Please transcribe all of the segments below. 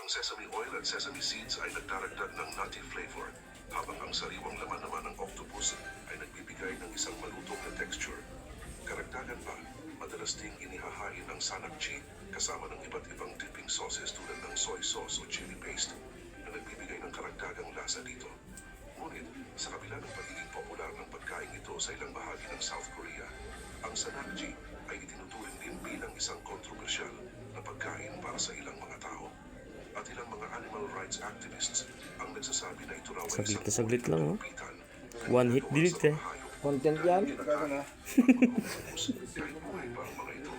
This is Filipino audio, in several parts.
Ang sesame oil at sesame seeds ay nagdaragdag ng nutty flavor, habang ang sariwang laman naman ng octopus ay nagbibigay ng isang malutong na texture. Karagdagan pa, madalas ding inihahain ang sanakchi kasama ng iba't ibang dipping sauces tulad ng soy sauce o chili paste na nagbibigay ng karagdagang lasa dito. Ngunit, sa kabila ng pagiging popular ng pagkain ito sa ilang bahagi ng South Korea, ang sanakchi ay itinuturing din bilang isang kontrobersyal na pagkain para sa ilang mga tao. At ilang mga animal rights activists ang nagsasabi na ito raw ay isang Saglit lang, oh. kalupitan na One hit ginagawa delete, sa eh. mga hayop. Content yan. Kahit buhay pa ang mga ito.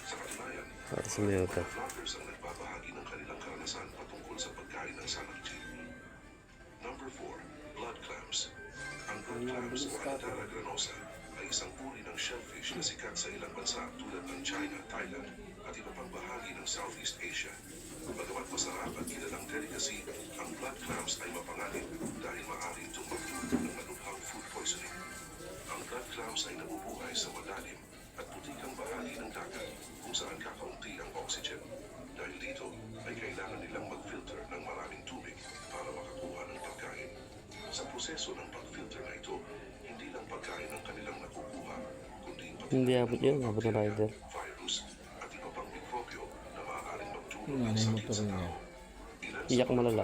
Sa katunayan, Para sa mga mga vloggers ang nagbabahagi ng kanilang karanasan patungkol sa pagkain ng sanakchi. Number 4. Blood clams. Ang blood clams o Anatara granosa ay isang uri ng shellfish na sikat sa ilang bansa tulad ng China, Thailand at iba pang bahagi ng Southeast Asia. Bagamat masarap at kilalang delicacy, ang blood clams ay mapanganib dahil maaari itong magdulot ng malubhang food poisoning. Ang blood clams ay nabubuhay sa malalim at putikang bahagi ng dagat kung saan kakaunti ang oxygen. Dahil dito ay kailangan nilang mag-filter ng maraming tubig para makakuha ng pagkain. Sa proseso ng pag-filter na ito, hindi lang pagkain ang kanilang nakukuha, kundi pati Hindi abot yun, abot na rider. virus at iba pang mikrobyo na maaaring magdulot ng Nanay sakit motor sa niya. tao. Ilan sa Iyak mga malala.